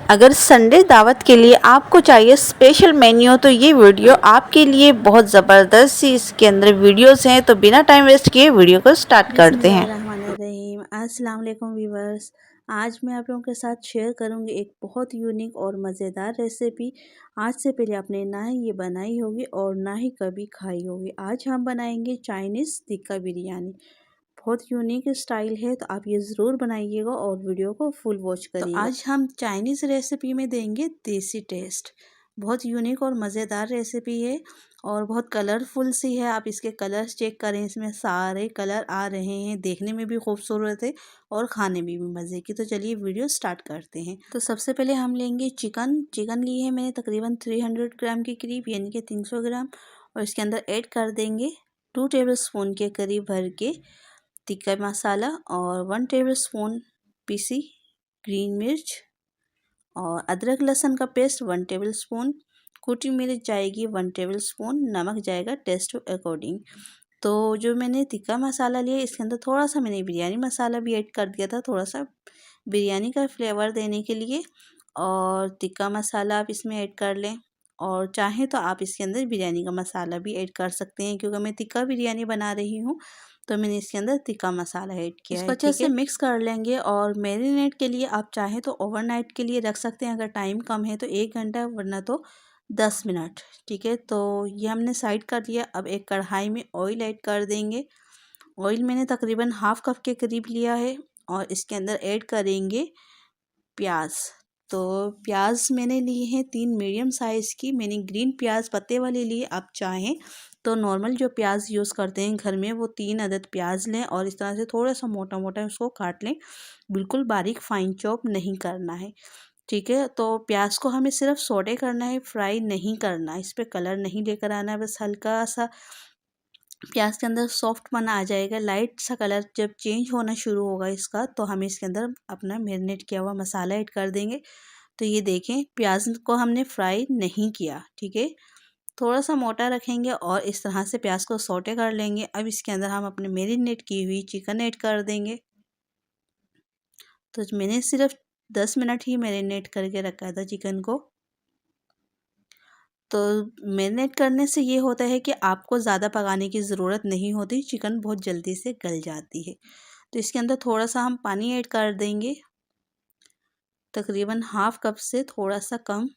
अगर संडे दावत के लिए आपको चाहिए स्पेशल मेन्यू तो ये वीडियो आपके लिए बहुत ज़बरदस्त सी इसके अंदर वीडियोस हैं। तो बिना टाइम वेस्ट किए वीडियो को स्टार्ट करते हैं। बिस्मिल्लाहिर्रहमानिर्रहीम। अस्सलाम वालेकुम व्यूवर्स। आज मैं आप लोगों के साथ शेयर करूंगी एक बहुत यूनिक और मज़ेदार रेसिपी। आज से पहले आपने ना ही ये बनाई होगी और ना ही कभी खाई होगी। आज हम बनाएंगे चाइनीज़ टिक्का बिरयानी। बहुत यूनिक स्टाइल है, तो आप ये ज़रूर बनाइएगा और वीडियो को फुल वॉच करिएगा। तो आज हम चाइनीज़ रेसिपी में देंगे देसी टेस्ट। बहुत यूनिक और मज़ेदार रेसिपी है और बहुत कलरफुल सी है। आप इसके कलर्स चेक करें, इसमें सारे कलर आ रहे हैं, देखने में भी खूबसूरत है और खाने में भी मज़े की। तो चलिए वीडियो स्टार्ट करते हैं। तो सबसे पहले हम लेंगे चिकन ली है मैंने तकरीबन 300 ग्राम के करीब, यानी कि 300 ग्राम। और इसके अंदर ऐड कर देंगे 2 टेबल स्पून के करीब भर के टिक्का मसाला और 1 टेबल स्पून पीसी ग्रीन मिर्च और अदरक लहसुन का पेस्ट 1 टेबल स्पून, कुटी मिर्च जाएगी 1 टेबल स्पून, नमक जाएगा टेस्ट अकॉर्डिंग। तो जो मैंने टिक्का मसाला लिया इसके अंदर थोड़ा सा मैंने बिरयानी मसाला भी ऐड कर दिया था, थोड़ा सा बिरयानी का फ्लेवर देने के लिए। और टिक्का मसाला आप इसमें ऐड कर लें और चाहें तो आप इसके अंदर बिरयानी का मसाला भी ऐड कर सकते हैं, क्योंकि मैं टिक्का बिरयानी बना रही हूँ तो मैंने इसके अंदर टिक्का मसाला ऐड किया है। इसको अच्छे से मिक्स कर लेंगे और मैरिनेट के लिए आप चाहें तो ओवरनाइट के लिए रख सकते हैं, अगर टाइम कम है तो 1 घंटा, वरना तो 10 मिनट। ठीक है, तो ये हमने साइड कर दिया। अब एक कढ़ाई में ऑयल ऐड कर देंगे। ऑयल मैंने तकरीबन हाफ कप के करीब लिया है और इसके अंदर ऐड करेंगे प्याज। तो प्याज मैंने लिए हैं 3 मीडियम साइज़ की, मैंने ग्रीन प्याज पत्ते वाले लिए। आप चाहें तो नॉर्मल जो प्याज यूज़ करते हैं घर में वो 3 अदद प्याज लें और इस तरह से थोड़ा सा मोटा मोटा उसको काट लें, बिल्कुल बारीक फाइन चॉप नहीं करना है। ठीक है, तो प्याज को हमें सिर्फ सौटे करना है, फ्राई नहीं करना, इस पर कलर नहीं लेकर आना है। बस हल्का सा प्याज के अंदर सॉफ्ट पना आ जाएगा, लाइट सा कलर जब चेंज होना शुरू होगा इसका, तो हम इसके अंदर अपना मैरिनेट किया हुआ मसाला ऐड कर देंगे। तो ये देखें, प्याज को हमने फ्राई नहीं किया। ठीक है, थोड़ा सा मोटा रखेंगे और इस तरह से प्याज को सौटे कर लेंगे। अब इसके अंदर हम अपने मैरिनेट की हुई चिकन ऐड कर देंगे। तो मैंने सिर्फ 10 मिनट ही मैरिनेट करके रखा था चिकन को। तो मैरिनेट करने से ये होता है कि आपको ज़्यादा पकाने की ज़रूरत नहीं होती, चिकन बहुत जल्दी से गल जाती है। तो इसके अंदर थोड़ा सा हम पानी ऐड कर देंगे, तकरीबन हाफ कप से थोड़ा सा कम।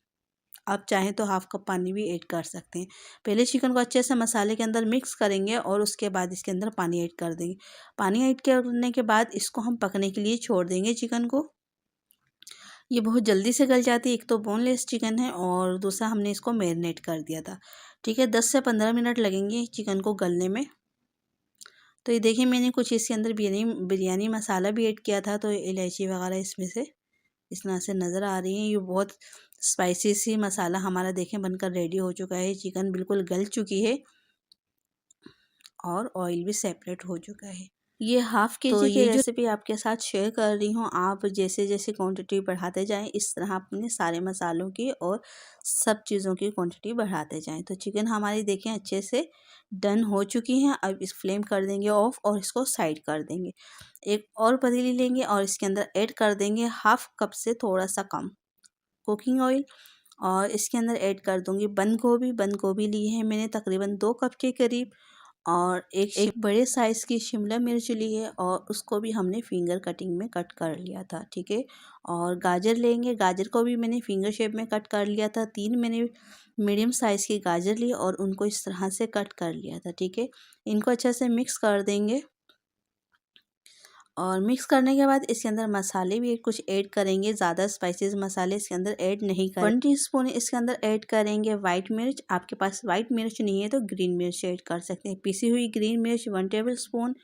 आप चाहें तो हाफ कप पानी भी ऐड कर सकते हैं। पहले चिकन को अच्छे से मसाले के अंदर मिक्स करेंगे और उसके बाद इसके अंदर पानी ऐड कर देंगे। पानी ऐड करने के बाद इसको हम पकने के लिए छोड़ देंगे चिकन को। ये बहुत जल्दी से गल जाती है, एक तो बोनलेस चिकन है और दूसरा हमने इसको मैरिनेट कर दिया था। ठीक है, 10 से 15 मिनट लगेंगे चिकन को गलने में। तो ये देखिए, मैंने कुछ इसके अंदर बिरयानी मसाला भी ऐड किया था, तो इलायची वगैरह इसमें से इस तरह से नज़र आ रही है। ये बहुत स्पाइसी सी मसाला हमारा देखें बनकर रेडी हो चुका है। चिकन बिल्कुल गल चुकी है और ऑयल भी सेपरेट हो चुका है। ये हाफ़ केजी की रेसिपी आपके साथ शेयर कर रही हूँ। आप जैसे जैसे क्वांटिटी बढ़ाते जाएं, इस तरह अपने सारे मसालों की और सब चीज़ों की क्वांटिटी बढ़ाते जाएं। तो चिकन हमारी देखें अच्छे से डन हो चुकी हैं। अब इस फ्लेम कर देंगे ऑफ और इसको साइड कर देंगे। एक और पतीली लेंगे और इसके अंदर ऐड कर देंगे हाफ कप से थोड़ा सा कम कुकिंग ऑयल और इसके अंदर ऐड कर दूँगी बंद गोभी ली है मैंने तकरीबन 2 कप के करीब और एक बड़े साइज़ की शिमला मिर्च ली है और उसको भी हमने फिंगर कटिंग में कट कर लिया था। ठीक है, और गाजर लेंगे, गाजर को भी मैंने फिंगर शेप में कट कर लिया था। 3 मैंने मीडियम साइज़ की गाजर ली और उनको इस तरह से कट कर लिया था। ठीक है, इनको अच्छे से मिक्स कर देंगे और मिक्स करने के बाद इसके अंदर मसाले भी कुछ ऐड करेंगे। ज़्यादा स्पाइसेस मसाले इसके अंदर ऐड नहीं करेंगे। 1 टीस्पून इसके अंदर ऐड करेंगे वाइट मिर्च। आपके पास वाइट मिर्च नहीं है तो ग्रीन मिर्च ऐड कर सकते हैं। पिसी हुई ग्रीन मिर्च 1 टेबल स्पून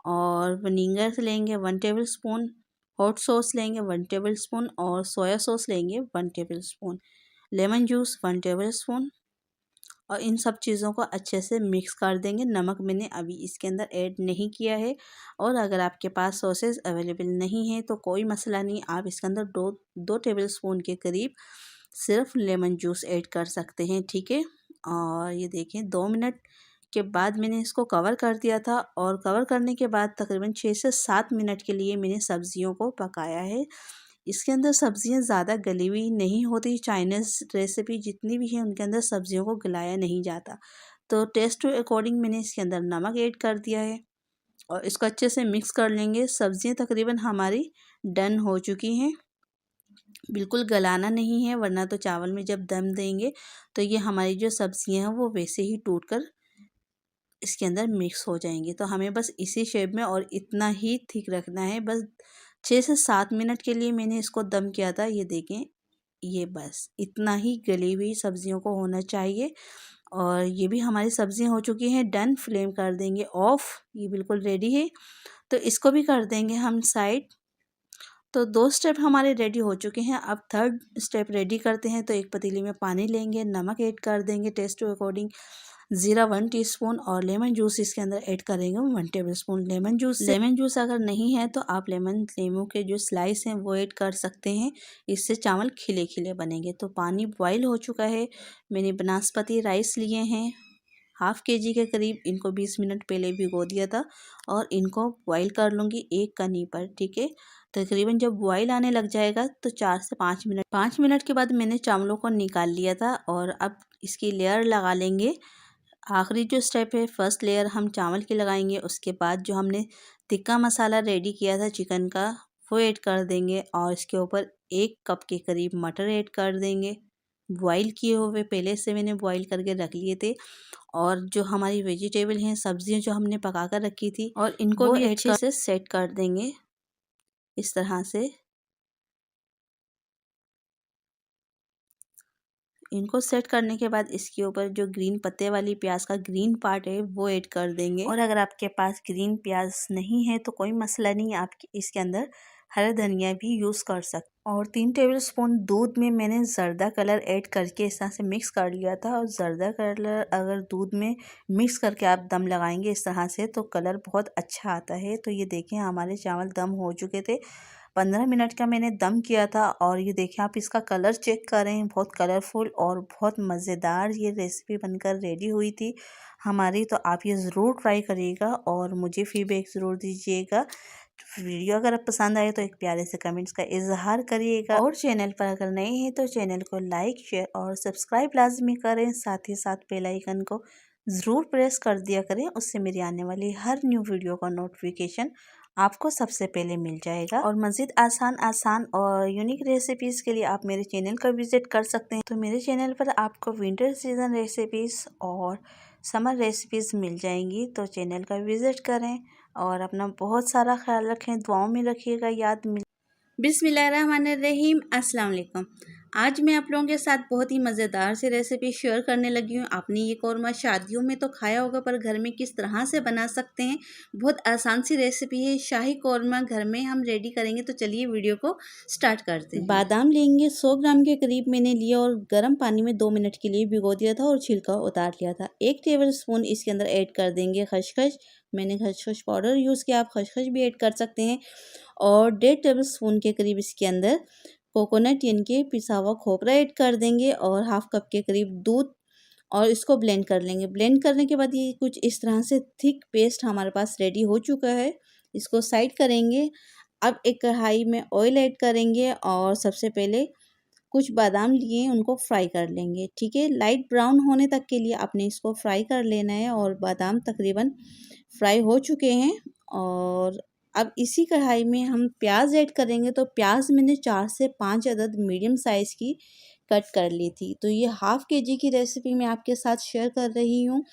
और विनीगर लेंगे 1 टेबल स्पून, हॉट सॉस लेंगे 1 टेबल स्पून और सोया सॉस लेंगे 1 table spoon, lemon juice 1 table spoon और इन सब चीज़ों को अच्छे से मिक्स कर देंगे। नमक मैंने अभी इसके अंदर ऐड नहीं किया है और अगर आपके पास सॉसेस अवेलेबल नहीं है तो कोई मसला नहीं, आप इसके अंदर दो टेबल स्पून के करीब सिर्फ लेमन जूस ऐड कर सकते हैं। ठीक है, और ये देखें 2 मिनट के बाद मैंने इसको कवर कर दिया था और कवर करने के बाद तकरीबन 6 से 7 मिनट के लिए मैंने सब्जियों को पकाया है। इसके अंदर सब्जियां ज़्यादा गली हुई नहीं होती। चाइनीज़ रेसिपी जितनी भी है उनके अंदर सब्जियों को गलाया नहीं जाता। तो टेस्ट के अकॉर्डिंग मैंने इसके अंदर नमक ऐड कर दिया है और इसको अच्छे से मिक्स कर लेंगे। सब्जियां तकरीबन हमारी डन हो चुकी हैं। बिल्कुल गलाना नहीं है, वरना तो चावल में जब दम देंगे तो ये हमारी जो सब्जियां हैं वो वैसे ही टूट कर इसके अंदर मिक्स हो जाएंगी। तो हमें बस इसी शेप में और इतना ही थिक रखना है। बस 6 से 7 मिनट के लिए मैंने इसको दम किया था। ये देखें, ये बस इतना ही गली हुई सब्जियों को होना चाहिए। और ये भी हमारी सब्जियां हो चुकी हैं डन। फ्लेम कर देंगे ऑफ। ये बिल्कुल रेडी है, तो इसको भी कर देंगे हम साइड। तो 2 स्टेप हमारे रेडी हो चुके हैं। अब थर्ड स्टेप रेडी करते हैं। तो एक पतीली में पानी लेंगे, नमक ऐड कर देंगे टेस्ट के अकॉर्डिंग, ज़ीरा 1 टीस्पून और लेमन जूस इसके अंदर ऐड करेंगे 1 टेबलस्पून। लेमन जूस अगर नहीं है तो आप लेमू के जो स्लाइस हैं वो ऐड कर सकते हैं। इससे चावल खिले खिले बनेंगे। तो पानी बॉईल हो चुका है। मैंने बासमती राइस लिए हैं हाफ़ kg के करीब। इनको 20 मिनट पहले भिगो दिया था और इनको बॉईल कर लूँगी एक कनी पर, ठीक है। तकरीबन जब बॉईल आने लग जाएगा तो 4 से 5 मिनट के बाद मैंने चावलों को निकाल लिया था। और अब इसकी लेयर लगा लेंगे। आखिरी जो स्टेप है, फर्स्ट लेयर हम चावल की लगाएंगे। उसके बाद जो हमने टिक्का मसाला रेडी किया था चिकन का वो ऐड कर देंगे और इसके ऊपर 1 कप के करीब मटर ऐड कर देंगे। बॉईल किए हुए पहले से मैंने बॉईल करके रख लिए थे। और जो हमारी वेजिटेबल हैं, सब्जियां जो हमने पका कर रखी थी, और इनको भी अच्छे से सेट कर देंगे इस तरह से। इनको सेट करने के बाद इसके ऊपर जो ग्रीन पत्ते वाली प्याज का ग्रीन पार्ट है वो ऐड कर देंगे। और अगर आपके पास ग्रीन प्याज नहीं है तो कोई मसला नहीं, आप इसके अंदर हरा धनिया भी यूज़ कर सकते। और 3 टेबलस्पून दूध में मैंने ज़र्दा कलर ऐड करके इस तरह से मिक्स कर लिया था। और ज़र्दा कलर अगर दूध में मिक्स करके आप दम लगाएंगे इस तरह से तो कलर बहुत अच्छा आता है। तो ये देखें, हमारे चावल दम हो चुके थे। 15 मिनट का मैंने दम किया था। और ये देखें, आप इसका कलर चेक करें, बहुत कलरफुल और बहुत मज़ेदार ये रेसिपी बनकर रेडी हुई थी हमारी। तो आप ये ज़रूर ट्राई करिएगा और मुझे फीडबैक ज़रूर दीजिएगा। वीडियो अगर पसंद आए तो एक प्यारे से कमेंट्स का इजहार करिएगा। और चैनल पर अगर नए हैं तो चैनल को लाइक, शेयर और सब्सक्राइब लाजमी करें। साथ ही साथ बेल आइकन को ज़रूर प्रेस कर दिया करें, उससे मेरी आने वाली हर न्यू वीडियो का नोटिफिकेशन आपको सबसे पहले मिल जाएगा। और मज़ीद आसान और यूनिक रेसिपीज़ के लिए आप मेरे चैनल का विज़िट कर सकते हैं। तो मेरे चैनल पर आपको विंटर सीज़न रेसिपीज़ और समर रेसिपीज़ मिल जाएंगी। तो चैनल का विज़िट करें और अपना बहुत सारा ख्याल रखें, दुआओं में रखिएगा याद। बिस्मिल्लाहिर्रहमानिर्रहीम, अस्सलाम वालेकुम। आज मैं आप लोगों के साथ बहुत ही मज़ेदार सी रेसिपी शेयर करने लगी हूँ। आपने ये कौरमा शादियों में तो खाया होगा, पर घर में किस तरह से बना सकते हैं, बहुत आसान सी रेसिपी है। शाही कौरमा घर में हम रेडी करेंगे। तो चलिए वीडियो को स्टार्ट करते हैं। बादाम लेंगे 100 ग्राम के करीब मैंने लिया और गर्म पानी में 2 मिनट के लिए भिगो दिया था और छिलका उतार लिया था। 1 टेबल स्पून इसके अंदर ऐड कर देंगे खसखस। मैंने खसखस पाउडर यूज़ किया, आप खसखस भी ऐड कर सकते हैं। और 1.5 टेबल स्पून के करीब इसके अंदर कोकोनट यानी कि पिसा हुआ खोपरा ऐड कर देंगे और हाफ कप के करीब दूध, और इसको ब्लेंड कर लेंगे। ब्लेंड करने के बाद ये कुछ इस तरह से थिक पेस्ट हमारे पास रेडी हो चुका है। इसको साइड करेंगे। अब एक कढ़ाई में ऑयल ऐड करेंगे और सबसे पहले कुछ बादाम लिए उनको फ्राई कर लेंगे, ठीक है। लाइट ब्राउन होने तक के लिए आपने इसको फ्राई कर लेना है। और बादाम तकरीबन फ्राई हो चुके हैं। और अब इसी कढ़ाई में हम प्याज ऐड करेंगे। तो प्याज मैंने 4 से 5 अदद मीडियम साइज़ की कट कर ली थी। तो ये हाफ़ kg की रेसिपी मैं आपके साथ शेयर कर रही हूँ।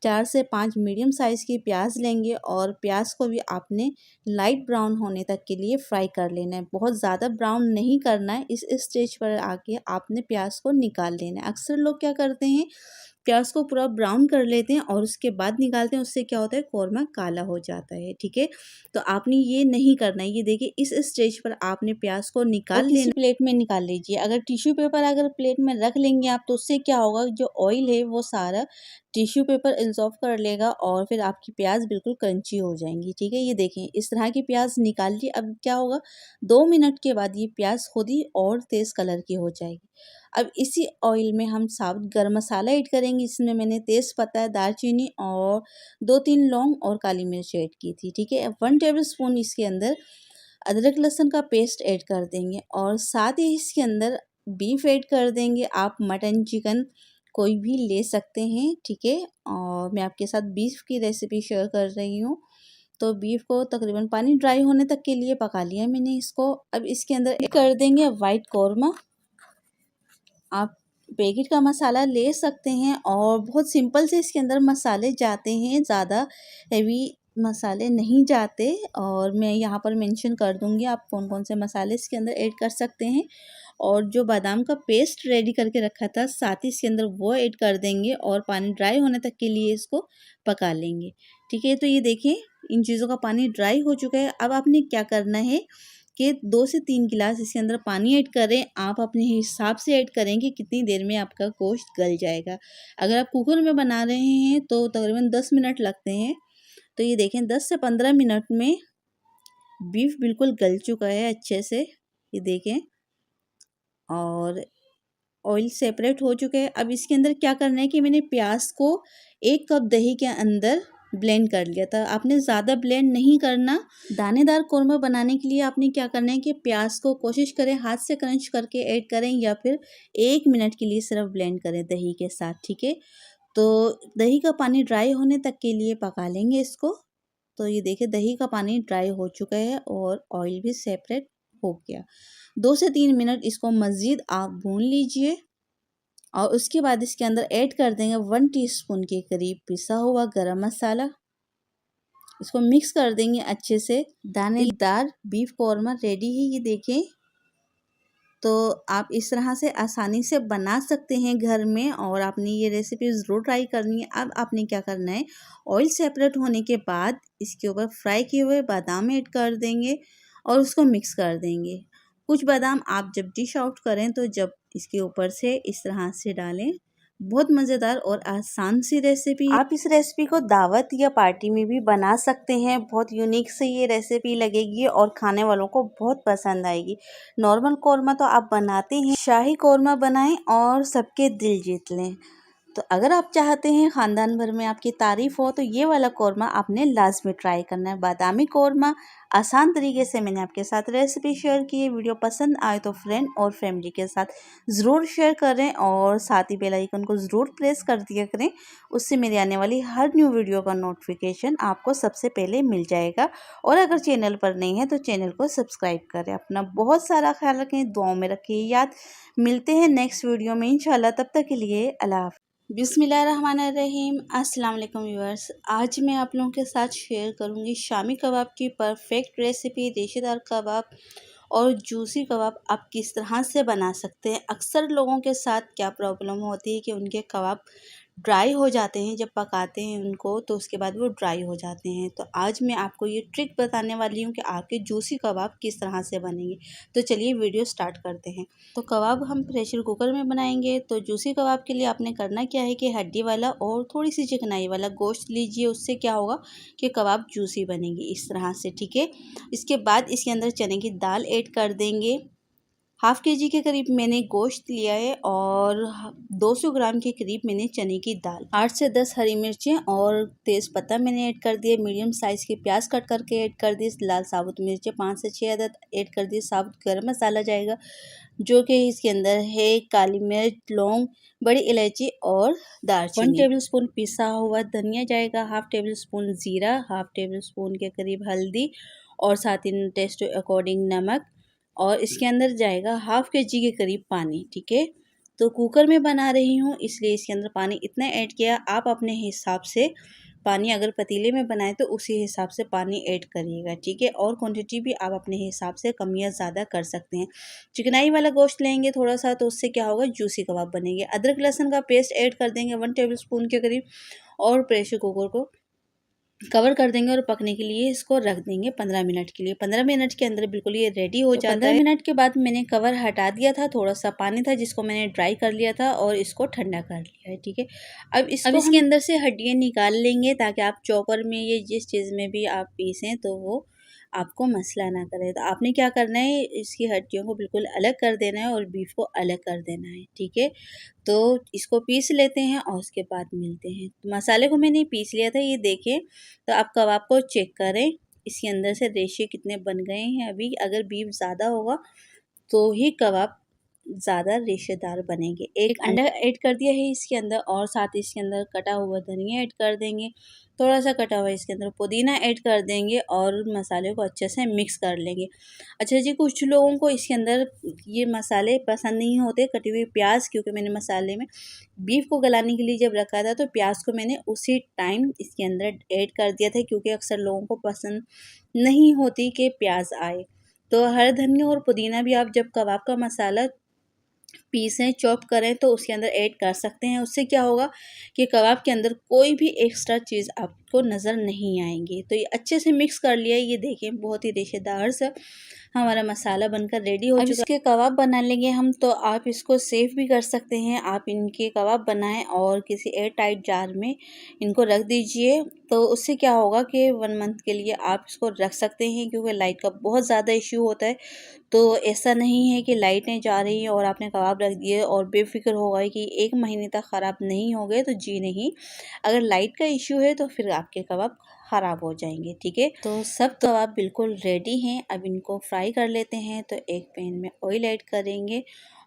4 से 5 मीडियम साइज़ की प्याज लेंगे और प्याज को भी आपने लाइट ब्राउन होने तक के लिए फ्राई कर लेना है। बहुत ज़्यादा ब्राउन नहीं करना है। इस स्टेज पर आके आपने प्याज को निकाल लेना है। अक्सर लोग क्या करते हैं, प्याज को पूरा ब्राउन कर लेते हैं और उसके बाद निकालते हैं। उससे क्या होता है, कौरमा काला हो जाता है, ठीक है। तो आपने ये नहीं करना है। ये देखिए, इस स्टेज पर आपने प्याज को निकाल लेना, प्लेट में निकाल लीजिए। अगर टिश्यू पेपर अगर प्लेट में रख लेंगे आप तो उससे क्या होगा, जो ऑयल है वो सारा टिश्यू पेपर एब्जॉर्ब कर लेगा और फिर आपकी प्याज बिल्कुल क्रंची हो जाएंगी, ठीक है। ये देखें, इस तरह की प्याज निकाल ली। अब क्या होगा, 2 मिनट के बाद ये प्याज खुद ही और तेज़ कलर की हो जाएगी। अब इसी ऑयल में हम साबुत गरम मसाला ऐड करेंगे। इसमें मैंने तेज़पत्ता, दालचीनी और 2-3 लौंग और काली मिर्च ऐड की थी, ठीक है। 1 टेबल स्पून इसके अंदर अदरक लहसुन का पेस्ट ऐड कर देंगे और साथ ही इसके अंदर बीफ ऐड कर देंगे। आप मटन चिकन कोई भी ले सकते हैं, ठीक है। और मैं आपके साथ बीफ की रेसिपी शेयर कर रही हूँ। तो बीफ को तकरीबन पानी ड्राई होने तक के लिए पका लिया मैंने इसको। अब इसके अंदर कर देंगे वाइट कौरमा। आप पैकेट का मसाला ले सकते हैं और बहुत सिंपल से इसके अंदर मसाले जाते हैं, ज़्यादा हेवी मसाले नहीं जाते। और मैं यहाँ पर मेंशन कर दूँगी आप कौन कौन से मसाले इसके अंदर ऐड कर सकते हैं। और जो बादाम का पेस्ट रेडी करके रखा था साथ ही इसके अंदर वो ऐड कर देंगे और पानी ड्राई होने तक के लिए इसको पका लेंगे, ठीक है। तो ये देखें इन चीज़ों का पानी ड्राई हो चुका है। अब आपने क्या करना है कि 2 से 3 गिलास इसके अंदर पानी ऐड करें। आप अपने हिसाब से ऐड करें कि कितनी देर में आपका गोश्त गल जाएगा। अगर आप कुकर में बना रहे हैं तो तकरीबन 10 मिनट लगते हैं। तो ये देखें 10 से 15 मिनट में बीफ बिल्कुल गल चुका है अच्छे से, ये देखें। और ऑयल सेपरेट हो चुका है। अब इसके अंदर क्या करना है कि मैंने प्याज को 1 कप दही के अंदर ब्लेंड कर लिया था। आपने ज़्यादा ब्लेंड नहीं करना। दानेदार कौरमा बनाने के लिए आपने क्या करना है कि प्याज को कोशिश करें हाथ से क्रंच करके ऐड करें या फिर 1 मिनट के लिए सिर्फ ब्लेंड करें दही के साथ, ठीक है। तो दही का पानी ड्राई होने तक के लिए पका लेंगे इसको। तो ये देखिए दही का पानी ड्राई हो चुका है और ऑयल भी सेपरेट हो गया। 2 से 3 मिनट इसको मज़ीद आप भून लीजिए और उसके बाद इसके अंदर ऐड कर देंगे 1 टीस्पून के करीब पिसा हुआ गरम मसाला। इसको मिक्स कर देंगे अच्छे से। दानेदार बीफ कौरमा रेडी है, ये देखें। तो आप इस तरह से आसानी से बना सकते हैं घर में और आपने ये रेसिपी ज़रूर ट्राई करनी है। अब आपने क्या करना है, ऑयल सेपरेट होने के बाद इसके ऊपर फ्राई किए हुए बादाम ऐड कर देंगे और उसको मिक्स कर देंगे। कुछ बादाम आप जब डिश आउट करें तो जब इसके ऊपर से इस तरह से डालें। बहुत मज़ेदार और आसान सी रेसिपी है। आप इस रेसिपी को दावत या पार्टी में भी बना सकते हैं। बहुत यूनिक से ये रेसिपी लगेगी और खाने वालों को बहुत पसंद आएगी। नॉर्मल कौरमा तो आप बनाते हैं, शाही कौरमा बनाएं और सबके दिल जीत लें। तो अगर आप चाहते हैं ख़ानदान भर में आपकी तारीफ़ हो तो ये वाला कौरमा आपने लाजमी ट्राई करना है। बादामी कौरमा आसान तरीके से मैंने आपके साथ रेसिपी शेयर की है। वीडियो पसंद आए तो फ्रेंड और फैमिली के साथ ज़रूर शेयर करें और साथ ही बेल आइकन को ज़रूर प्रेस कर दिया करें। उससे मेरी आने वाली हर न्यू वीडियो का नोटिफिकेशन आपको सबसे पहले मिल जाएगा। और अगर चैनल पर नहीं है तो चैनल को सब्सक्राइब करें। अपना बहुत सारा ख्याल रखें, दुआओं में रखिए याद। मिलते हैं नेक्स्ट वीडियो में इंशाल्लाह। तब तक के लिए अल्लाह हाफ़िज़। बिस्मिल्लाहिर्रहमानिर्रहीम। अस्सलाम वालेकुम व्यूअर्स। आज मैं आप लोगों के साथ शेयर करूंगी शामी कबाब की परफेक्ट रेसिपी। रेशेदार कबाब और जूसी कबाब आप किस तरह से बना सकते हैं। अक्सर लोगों के साथ क्या प्रॉब्लम होती है कि उनके कबाब ड्राई हो जाते हैं, जब पकाते हैं उनको तो उसके बाद वो ड्राई हो जाते हैं। तो आज मैं आपको ये ट्रिक बताने वाली हूँ कि आपके जूसी कबाब किस तरह से बनेंगे। तो चलिए वीडियो स्टार्ट करते हैं। तो कबाब हम प्रेशर कुकर में बनाएंगे। तो जूसी कबाब के लिए आपने करना क्या है कि हड्डी वाला और थोड़ी सी चिकनाई वाला गोश्त लीजिए। उससे क्या होगा कि कबाब जूसी बनेंगे इस तरह से, ठीक है। इसके बाद इसके अंदर चने की दाल ऐड कर देंगे। हाफ़ के जी के करीब मैंने गोश्त लिया है और 200 ग्राम के करीब मैंने चने की दाल, 8 से 10 हरी मिर्चें और तेज़पत्ता मैंने ऐड कर दिए। मीडियम साइज़ के प्याज कट करके ऐड कर दिए। लाल साबुत मिर्चें 5 से 6 अदद ऐड कर दिए। साबुत गरम मसाला जाएगा जो कि इसके अंदर है काली मिर्च, लौंग, बड़ी इलायची और दालचीनी। 1 टेबलस्पून पिसा हुआ धनिया जाएगा। हाफ़ टेबल स्पून ज़ीरा, हाफ़ टेबल स्पून के करीब हल्दी और साथ ही टेस्ट अकॉर्डिंग नमक। और इसके अंदर जाएगा हाफ़ के जी के करीब पानी, ठीक है। तो कुकर में बना रही हूँ इसलिए इसके अंदर पानी इतना ऐड किया। आप अपने हिसाब से पानी अगर पतीले में बनाए तो उसी हिसाब से पानी ऐड करिएगा, ठीक है। और क्वांटिटी भी आप अपने हिसाब से कम या ज़्यादा कर सकते हैं। चिकनाई वाला गोश्त लेंगे थोड़ा सा तो उससे क्या होगा, जूसी कबाब बनेंगे। अदरक लहसुन का पेस्ट ऐड कर देंगे 1 टेबल स्पून के करीब और प्रेशर कुकर को कवर कर देंगे और पकने के लिए इसको रख देंगे 15 मिनट के लिए। 15 मिनट के अंदर बिल्कुल ये रेडी हो जाता है। 15 मिनट के बाद मैंने कवर हटा दिया था। थोड़ा सा पानी था जिसको मैंने ड्राई कर लिया था और इसको ठंडा कर लिया है, ठीक है। अब इसके अंदर से हड्डियाँ निकाल लेंगे ताकि आप चॉपर में ये जिस चीज़ में भी आप पीसें तो वो आपको मसला ना करे। तो आपने क्या करना है, इसकी हड्डियों को बिल्कुल अलग कर देना है और बीफ को अलग कर देना है, ठीक है। तो इसको पीस लेते हैं और उसके बाद मिलते हैं। तो मसाले को मैंने पीस लिया था, ये देखें। तो आप कबाब को चेक करें इसके अंदर से रेशे कितने बन गए हैं। अभी अगर बीफ ज़्यादा होगा तो ही कबाब ज़्यादा रेशेदार बनेंगे। एक अंडा ऐड कर दिया है इसके अंदर और साथ ही इसके अंदर कटा हुआ धनिया ऐड कर देंगे, थोड़ा सा कटा हुआ इसके अंदर पुदीना ऐड कर देंगे और मसाले को अच्छे से मिक्स कर लेंगे। अच्छा जी, कुछ लोगों को इसके अंदर ये मसाले पसंद नहीं होते, कटी हुई प्याज, क्योंकि मैंने मसाले में बीफ को गलाने के लिए जब रखा था तो प्याज को मैंने उसी टाइम इसके अंदर ऐड कर दिया था, क्योंकि अक्सर लोगों को पसंद नहीं होती कि प्याज आए। तो हरा धनिया और पुदीना भी आप जब कबाब का मसाला पीसें, चॉप करें तो उसके अंदर ऐड कर सकते हैं। उससे क्या होगा कि कबाब के अंदर कोई भी एक्स्ट्रा चीज़ आपको नज़र नहीं आएंगी। तो ये अच्छे से मिक्स कर लिया। ये देखिए बहुत ही रेशेदार सा हमारा मसाला बनकर रेडी हो चुका है। अब इसके कबाब बना लेंगे हम, तो आप इसको सेव भी कर सकते हैं। आप इनके कबाब बनाएं और किसी एयर टाइट जार में इनको रख दीजिए। तो उससे क्या होगा कि 1 मंथ के लिए आप इसको रख सकते हैं, क्योंकि लाइट का बहुत ज़्यादा इश्यू होता है। तो ऐसा नहीं है कि लाइटें जा रही हैं और आपने कबाब रख दिए और बेफिक्र होगा कि 1 महीने तक ख़राब नहीं हो गए, तो जी नहीं। अगर लाइट का इश्यू है तो फिर आपके कबाब ख़राब हो जाएंगे, ठीक है। तो सब कबाब बिल्कुल रेडी हैं। अब इनको फ्राई कर लेते हैं। तो एक पैन में ऑयल ऐड करेंगे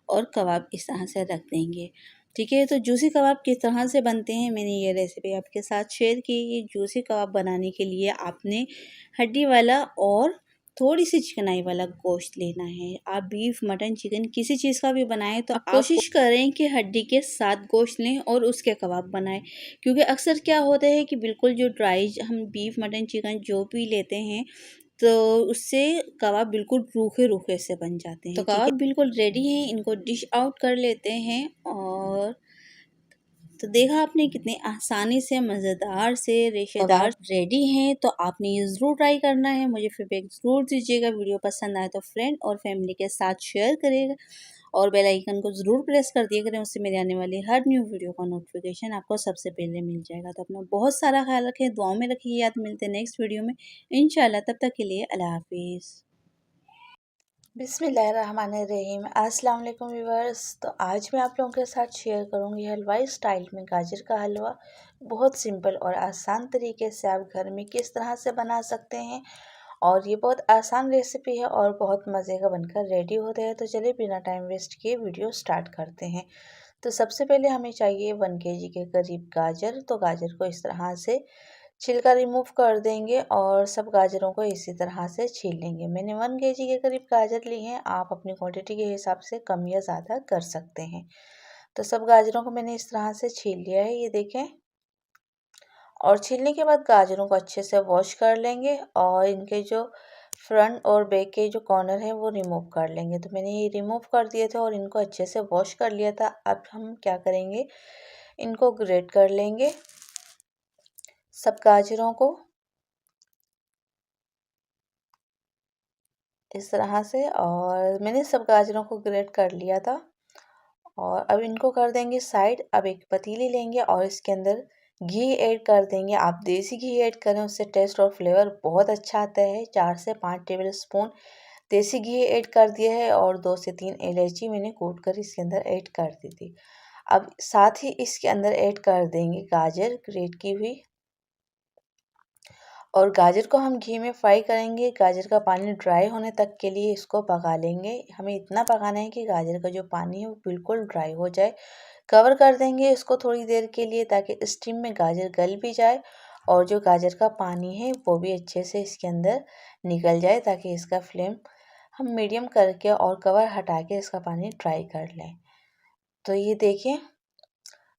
और कबाब इस तरह से रख देंगे, ठीक है। तो जूसी कबाब किस तरह से बनते हैं मैंने ये रेसिपी आपके साथ शेयर की। ये जूसी कबाब बनाने के लिए आपने हड्डी वाला और थोड़ी सी चिकनाई वाला गोश्त लेना है। आप बीफ, मटन, चिकन किसी चीज़ का भी बनाएं तो आप कोशिश करें कि हड्डी के साथ गोश्त लें और उसके कबाब बनाएं, क्योंकि अक्सर क्या होता है कि बिल्कुल जो ड्राई हम बीफ, मटन, चिकन जो भी लेते हैं तो उससे कबाब बिल्कुल रूखे रूखे से बन जाते हैं। तो कबाब बिल्कुल रेडी हैं, इनको डिश आउट कर लेते हैं। और तो देखा आपने कितने आसानी से, मज़ेदार से रेशेदार रेडी हैं। तो आपने ये ज़रूर ट्राई करना है। मुझे फीडबैक ज़रूर दीजिएगा। वीडियो पसंद आए तो फ्रेंड और फैमिली के साथ शेयर करिएगा और बेल आइकन को ज़रूर प्रेस कर दिया करें। उससे मेरे आने वाली हर न्यू वीडियो का नोटिफिकेशन आपको सबसे पहले मिल जाएगा। तो अपना बहुत सारा ख्याल रखें, दुआओं में रखिए। याद मिलते हैं नेक्स्ट वीडियो में इंशाल्लाह। तब तक के लिए अल्लाह हाफिज़। बिस्मिल्लाहिर्रहमानिर्रहीम। अस्सलाम वालेकुम व्यूअर्स। तो आज मैं आप लोगों के साथ शेयर करूंगी हलवाई स्टाइल में गाजर का हलवा। बहुत सिंपल और आसान तरीके से आप घर में किस तरह से बना सकते हैं, और ये बहुत आसान रेसिपी है और बहुत मज़े का बनकर रेडी होता है। तो चलिए बिना टाइम वेस्ट किए वीडियो स्टार्ट करते हैं। तो सबसे पहले हमें चाहिए 1 kg के करीब गाजर। तो गाजर को इस तरह से छिलका रिमूव कर देंगे और सब गाजरों को इसी तरह से छील लेंगे। मैंने 1 kg के करीब गाजर ली हैं। आप अपनी क्वांटिटी के हिसाब से कम या ज़्यादा कर सकते हैं। तो सब गाजरों को मैंने इस तरह से छील लिया है, ये देखें। और छीलने के बाद गाजरों को अच्छे से वॉश कर लेंगे और इनके जो फ्रंट और बैक के जो कॉर्नर है वो रिमूव कर लेंगे। तो मैंने ये रिमूव कर दिए थे और इनको अच्छे से वॉश कर लिया था। अब हम क्या करेंगे, इनको ग्रेट कर लेंगे सब गाजरों को इस तरह से। और मैंने सब गाजरों को ग्रेट कर लिया था और अब इनको कर देंगे साइड। अब एक पतीली लेंगे और इसके अंदर घी ऐड कर देंगे। आप देसी घी ऐड करें, उससे टेस्ट और फ्लेवर बहुत अच्छा आता है। 4 से 5 टेबल स्पून देसी घी ऐड कर दिया है और 2 से 3 इलायची मैंने कूट कर इसके अंदर ऐड कर दी थी। अब साथ ही इसके अंदर ऐड कर देंगे गाजर ग्रेट की हुई, और गाजर को हम घी में फ्राई करेंगे। गाजर का पानी ड्राई होने तक के लिए इसको पका लेंगे। हमें इतना पकाना है कि गाजर का जो पानी है वो बिल्कुल ड्राई हो जाए। कवर कर देंगे इसको थोड़ी देर के लिए, ताकि स्टीम में गाजर गल भी जाए और जो गाजर का पानी है वो भी अच्छे से इसके अंदर निकल जाए, ताकि इसका फ्लेम हम मीडियम करके और कवर हटा के इसका पानी ड्राई कर लें। तो ये देखिए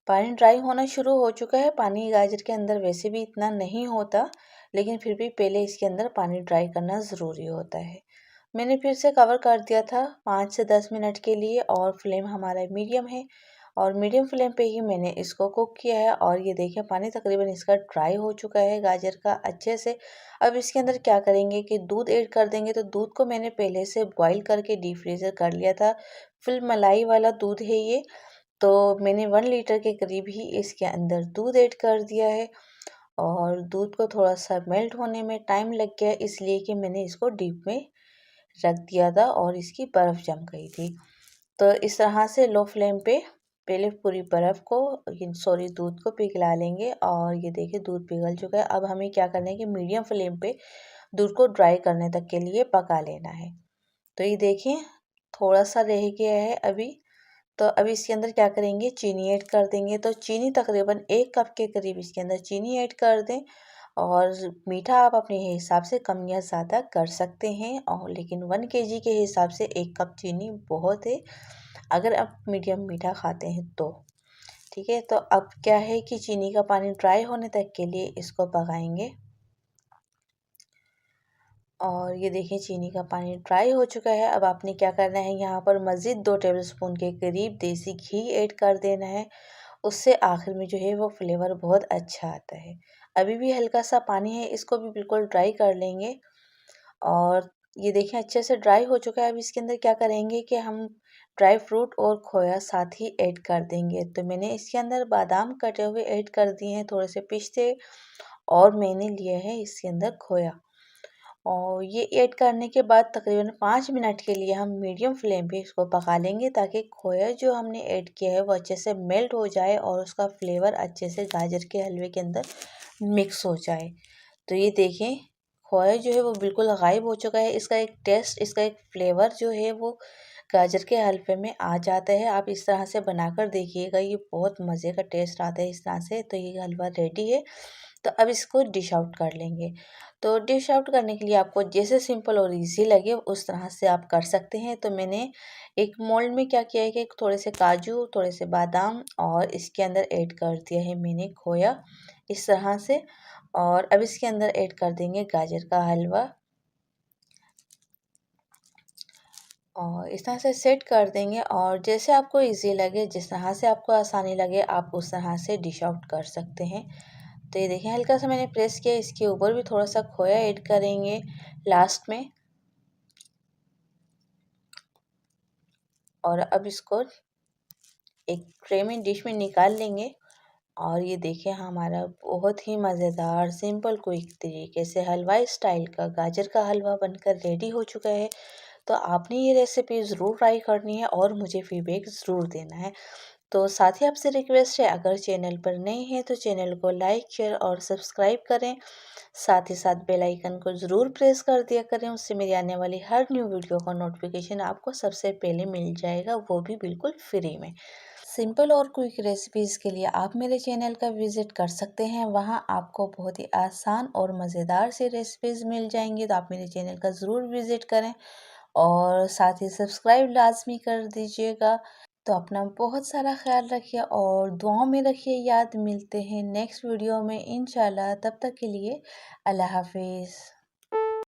पानी ड्राई होना शुरू हो चुका है। पानी गाजर के अंदर वैसे भी इतना नहीं होता, लेकिन फिर भी पहले इसके अंदर पानी ड्राई करना ज़रूरी होता है। मैंने फिर से कवर कर दिया था 5 से 10 मिनट के लिए और फ्लेम हमारा मीडियम है और मीडियम फ्लेम पे ही मैंने इसको कुक किया है। और ये देखें पानी तकरीबन इसका ड्राई हो चुका है गाजर का अच्छे से। अब इसके अंदर क्या करेंगे कि दूध ऐड कर देंगे। तो दूध को मैंने पहले से बॉईल करके डीप फ्रीज़र कर लिया था। फुल मलाई वाला दूध है ये। तो मैंने 1 लीटर के करीब ही इसके अंदर दूध ऐड कर दिया है और दूध को थोड़ा सा मेल्ट होने में टाइम लग गया, इसलिए कि मैंने इसको डीप में रख दिया था और इसकी बर्फ़ जम गई थी। तो इस तरह से लो फ्लेम पे पहले पूरी बर्फ़ को दूध को पिघला लेंगे। और ये देखिए दूध पिघल चुका है। अब हमें क्या करना है कि मीडियम फ्लेम पे दूध को ड्राई करने तक के लिए पका लेना है। तो ये देखिए थोड़ा सा रह गया है अभी। तो अभी इसके अंदर क्या करेंगे, चीनी ऐड कर देंगे। तो चीनी तकरीबन 1 कप के करीब इसके अंदर चीनी ऐड कर दें। और मीठा आप अपने हिसाब से कम या ज़्यादा कर सकते हैं, और लेकिन 1 केजी के हिसाब से 1 कप चीनी बहुत है, अगर आप मीडियम मीठा खाते हैं तो। ठीक है, तो अब क्या है कि चीनी का पानी ड्राई होने तक के लिए इसको पकाएंगे। और ये देखिए चीनी का पानी ड्राई हो चुका है। अब आपने क्या करना है, यहाँ पर मज़ीद 2 टेबलस्पून के करीब देसी घी ऐड कर देना है। उससे आखिर में जो है वो फ्लेवर बहुत अच्छा आता है। अभी भी हल्का सा पानी है, इसको भी बिल्कुल ड्राई कर लेंगे। और ये देखिए अच्छे से ड्राई हो चुका है। अब इसके अंदर क्या करेंगे कि हम ड्राई फ्रूट और खोया साथ ही ऐड कर देंगे। तो मैंने इसके अंदर बादाम कटे हुए ऐड कर दिए हैं, थोड़े से पिस्ते, और मैंने लिए है इसके अंदर खोया। और ये ऐड करने के बाद तकरीबन 5 मिनट के लिए हम मीडियम फ्लेम पे इसको पका लेंगे, ताकि खोया जो हमने ऐड किया है वो अच्छे से मेल्ट हो जाए और उसका फ्लेवर अच्छे से गाजर के हलवे के अंदर मिक्स हो जाए। तो ये देखें खोया जो है वो बिल्कुल गायब हो चुका है। इसका एक टेस्ट, इसका एक फ्लेवर जो है वो गाजर के हलवे में आ जाता है। आप इस तरह से बनाकर देखिएगा, ये बहुत मज़े का टेस्ट आता है इस तरह से। तो ये हलवा रेडी है। तो अब इसको डिश आउट कर लेंगे। तो डिश आउट करने के लिए आपको जैसे सिंपल और इजी लगे उस तरह से आप कर सकते हैं। तो मैंने एक मोल्ड में क्या किया है कि थोड़े से काजू, थोड़े से बादाम, और इसके अंदर ऐड कर दिया है मैंने खोया इस तरह से। और अब इसके अंदर ऐड कर देंगे गाजर का हलवा, और इस तरह से सेट कर देंगे। और जैसे आपको इजी लगे, जिस तरह से आपको आसानी लगे, आप उस तरह से डिश आउट कर सकते हैं। तो ये देखिए हल्का सा मैंने प्रेस किया, इसके ऊपर भी थोड़ा सा खोया ऐड करेंगे लास्ट में। और अब इसको एक ट्रे में, डिश में निकाल लेंगे। और ये देखिए हमारा बहुत ही मज़ेदार सिंपल क्विक तरीके से हलवाई स्टाइल का गाजर का हलवा बनकर रेडी हो चुका है। तो आपने ये रेसिपी ज़रूर ट्राई करनी है और मुझे फीडबैक ज़रूर देना है। तो साथ ही आपसे रिक्वेस्ट है, अगर चैनल पर नए हैं तो चैनल को लाइक, शेयर और सब्सक्राइब करें। साथ ही साथ बेल आइकन को ज़रूर प्रेस कर दिया करें, उससे मेरी आने वाली हर न्यू वीडियो का नोटिफिकेशन आपको सबसे पहले मिल जाएगा, वो भी बिल्कुल फ्री में। सिंपल और क्विक रेसिपीज़ के लिए आप मेरे चैनल का विज़िट कर सकते हैं। वहाँ आपको बहुत ही आसान और मज़ेदार सी रेसिपीज़ मिल जाएंगी। तो आप मेरे चैनल का ज़रूर विज़िट करें और साथ ही सब्सक्राइब लाजमी कर दीजिएगा। तो अपना बहुत सारा ख्याल रखिए और दुआओं में रखिए याद। मिलते हैं नेक्स्ट वीडियो में इंशाल्लाह। तब तक के लिए अल्लाह हाफिज़।